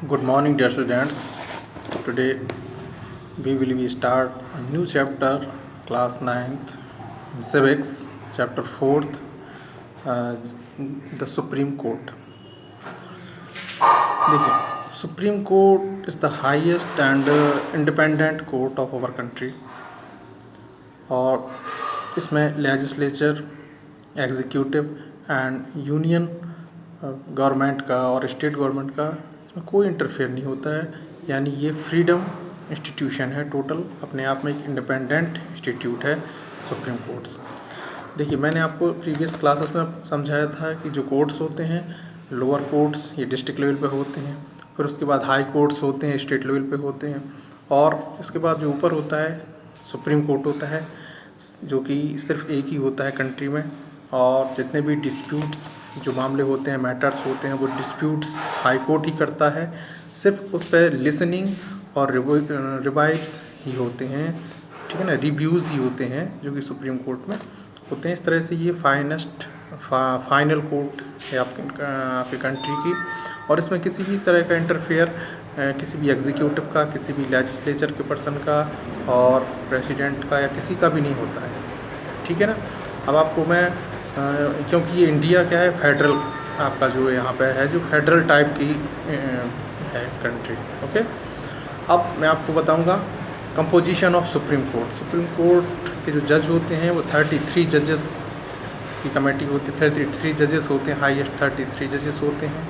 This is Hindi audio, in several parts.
Good morning, dear students. Today we will be start a new chapter, class 9th, civics, chapter 4th, uh, the Supreme Court. देखिए, Supreme Court is the highest and independent court of our country और इसमें legislature, executive and union government का और स्टेट गवर्नमेंट का इसमें कोई इंटरफेयर नहीं होता है। यानी ये फ्रीडम इंस्टीट्यूशन है, टोटल अपने आप में एक इंडिपेंडेंट इंस्टीट्यूट है सुप्रीम कोर्ट्स। देखिए, मैंने आपको प्रीवियस क्लासेस में समझाया था कि जो कोर्ट्स होते हैं, लोअर कोर्ट्स ये डिस्ट्रिक्ट लेवल पे होते हैं, फिर उसके बाद हाई कोर्ट्स होते हैं, स्टेट लेवल पे होते हैं, और इसके बाद जो ऊपर होता है सुप्रीम कोर्ट होता है, जो कि सिर्फ एक ही होता है कंट्री में। और जितने भी डिस्प्यूट्स जो मामले होते हैं, मैटर्स होते हैं, वो डिस्प्यूट्स हाई कोर्ट ही करता है। सिर्फ उस पर लिसनिंग और रिवाइव्स ही होते हैं, ठीक है ना, रिव्यूज़ ही होते हैं जो कि सुप्रीम कोर्ट में होते हैं। इस तरह से ये फाइनल कोर्ट है आपके कंट्री की, और इसमें किसी भी तरह का इंटरफेयर किसी भी एग्जीक्यूटिव का, किसी भी लेजिस्लेचर के पर्सन का और प्रेसिडेंट का या किसी का भी नहीं होता है, ठीक है ना। अब आपको मैं क्योंकि ये इंडिया क्या है, फेडरल आपका जो यहाँ पे है, जो फेडरल टाइप की है कंट्री, ओके। अब मैं आपको बताऊँगा composition of supreme court. Supreme court के जो जज होते हैं वो 33 जजेस की कमेटी होती है, 33 जजेस होते हैं, हाईएस्ट 33 जजेस होते हैं।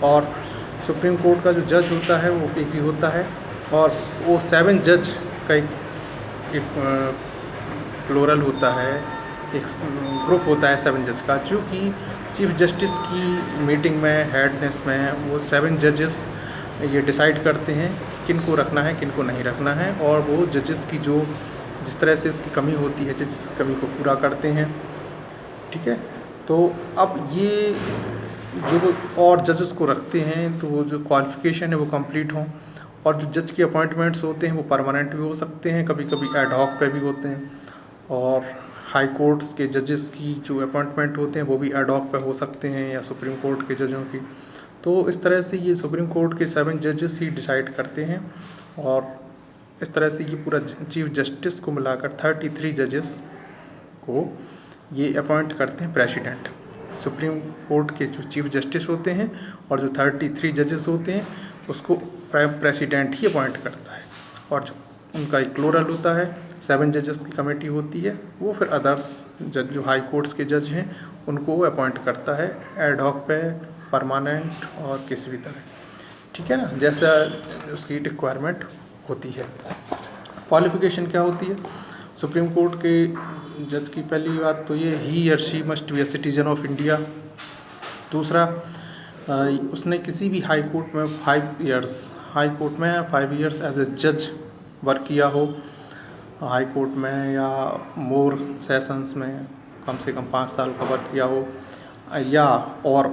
और सुप्रीम कोर्ट का जो जज होता है वो एक ही होता है, और वो 7 जज का एक प्लूरल होता है, एक ग्रुप होता है 7 जज का, जो कि चीफ जस्टिस की मीटिंग में, हेडनेस में, वो 7 जजेस ये डिसाइड करते हैं किन को रखना है, किन को नहीं रखना है, और वो जजेस की जो जिस तरह से उसकी कमी होती है, जजेस की कमी को पूरा करते हैं, ठीक है। तो अब ये जो और जजेस को रखते हैं, तो वो जो क्वालिफ़िकेशन है वो कंप्लीट हों, और जो जज के अपॉइंटमेंट्स होते हैं वो परमानेंट भी हो सकते हैं, कभी कभी एड हॉक पे भी होते हैं, और हाई कोर्ट्स के जजेस की जो अपॉइंटमेंट होते हैं वो भी एड हॉक पे हो सकते हैं, या सुप्रीम कोर्ट के जजों की। तो इस तरह से ये सुप्रीम कोर्ट के 7 जजेस ही डिसाइड करते हैं, और इस तरह से ये पूरा चीफ जस्टिस को मिलाकर 33 जजेस को ये अपॉइंट करते हैं प्रेसिडेंट। सुप्रीम कोर्ट के जो चीफ जस्टिस होते हैं और जो 33 जजेस होते हैं उसको प्रेसिडेंट ही अपॉइंट करता है, और जो उनका एक प्लूरल होता है, 7 जजेस की कमेटी होती है, वो फिर अदर्स जज जो हाई कोर्ट्स के जज हैं उनको वो अपॉइंट करता है एड हॉक पे, परमानेंट और किसी भी तरह, ठीक है ना, जैसा उसकी रिक्वायरमेंट होती है। क्वालिफ़िकेशन क्या होती है सुप्रीम कोर्ट के जज की? पहली बात तो ये ही और she must be a citizen of India. दूसरा, उसने किसी भी हाई कोर्ट में 5 ईयर्स एज ए जज वर्क किया हो, हाई कोर्ट में, या मोर सेशंस में कम से कम 5 साल का वर्क किया हो, या और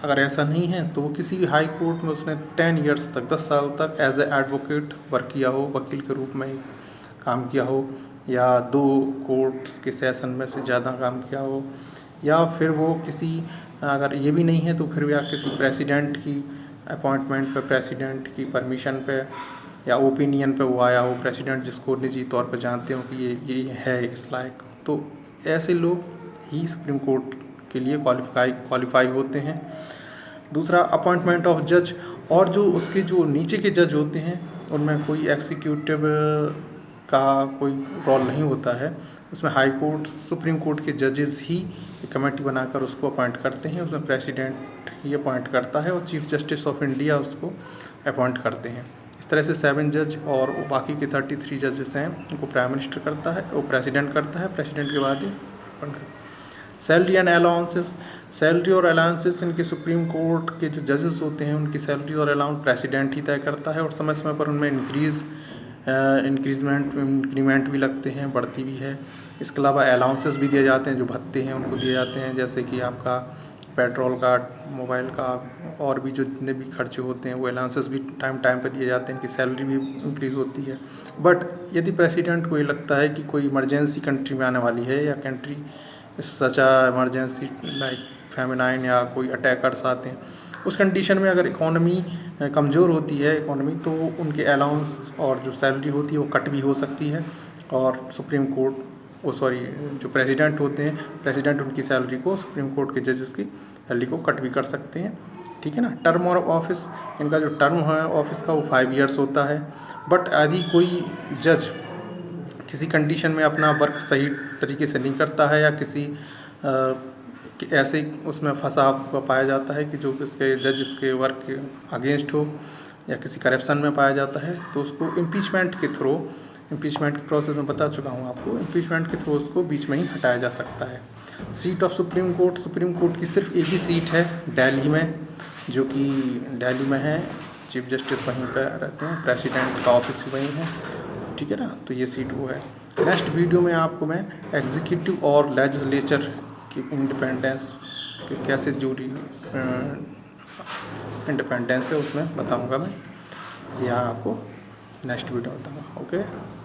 अगर ऐसा नहीं है तो वो किसी भी हाई कोर्ट में उसने 10 ईयर्स तक, 10 साल तक एज ए एडवोकेट वर्क किया हो, वकील के रूप में काम किया हो, या 2 कोर्ट्स के सेशन में से ज़्यादा काम किया हो, या फिर वो किसी, अगर ये भी नहीं है तो फिर या किसी प्रेसिडेंट की अपॉइंटमेंट पे, प्रेसिडेंट की परमिशन पे या ओपिनियन पे वो आया हो, प्रेसिडेंट जिसको निजी तौर पे जानते हो कि ये है इस लायक, तो ऐसे लोग ही सुप्रीम कोर्ट के लिए क्वालिफाई होते हैं। दूसरा, अपॉइंटमेंट ऑफ जज, और जो उसके जो नीचे के जज होते हैं उनमें कोई एग्जीक्यूटिव का कोई रोल नहीं होता है, उसमें हाई कोर्ट, सुप्रीम कोर्ट के जजेस ही एक कमेटी बनाकर उसको अपॉइंट करते हैं, उसमें प्रेसिडेंट ही अपॉइंट करता है और चीफ जस्टिस ऑफ इंडिया उसको अपॉइंट करते हैं। इस तरह से 7 जज और बाकी के 33 जजेस हैं उनको प्राइम मिनिस्टर करता है, वो प्रेसिडेंट करता है, प्रेसिडेंट के बाद ही अपॉइंट करता है। सैलरी एंड अलाउंसेस, सैलरी और अलाउंसेस इनके सुप्रीम कोर्ट के जो जजेस होते हैं उनकी सैलरी और अलाउंस प्रेसिडेंट ही तय करता है, और समय समय पर उनमें इंक्रीमेंट भी लगते हैं, बढ़ती भी है। इसके अलावा अलाउंसेस भी दिए जाते हैं, जो भत्ते हैं उनको दिए जाते हैं, जैसे कि आपका पेट्रोल का, मोबाइल का, और भी जो जितने भी खर्चे होते हैं वो अलाउंसेस भी टाइम पे दिए जाते हैं, इनकी सैलरी भी इंक्रीज़ होती है। बट यदि प्रेसिडेंट को ये लगता है कि कोई इमरजेंसी कंट्री में आने वाली है, या country such a emergency like feminine या कोई अटैकर्स आते हैं, उस कंडीशन में अगर इकोनॉमी कमज़ोर होती है इकोनॉमी, तो उनके अलाउंस और जो सैलरी होती है वो कट भी हो सकती है। और सुप्रीम कोर्ट जो प्रेसिडेंट होते हैं, प्रेसिडेंट उनकी सैलरी को सुप्रीम कोर्ट के जजेस की सैलरी को कट भी कर सकते हैं। ठीक है ना। टर्म ऑफ ऑफिस, इनका जो टर्म है ऑफिस का वो 5 ईयर्स होता है। बट यदि कोई जज किसी कंडीशन में अपना वर्क सही तरीके से नहीं करता है या किसी ऐसे उसमें फंसा पाया जाता है कि जो इसके जज इसके वर्क के अगेंस्ट हो या किसी करप्शन में पाया जाता है, तो उसको इम्पीचमेंट के थ्रू, इम्पीचमेंट के प्रोसेस में बता चुका हूँ आपको, इम्पीचमेंट के थ्रू उसको बीच में ही हटाया जा सकता है। सीट ऑफ सुप्रीम कोर्ट की सिर्फ एक ही सीट है दिल्ली में, जो कि दिल्ली में है। चीफ जस्टिस वहीं पर रहते हैं, प्रेसिडेंट का ऑफिस भी वहीं है। ठीक है ना। तो ये सीट वो है। नेक्स्ट वीडियो में आपको मैं एग्जीक्यूटिव और लेजिस्लेचर की इंडिपेंडेंस कैसे जुड़ी इंडिपेंडेंस है उसमें बताऊंगा मैं। यह आपको नेक्स्ट वीडियो बताऊंगा। ओके।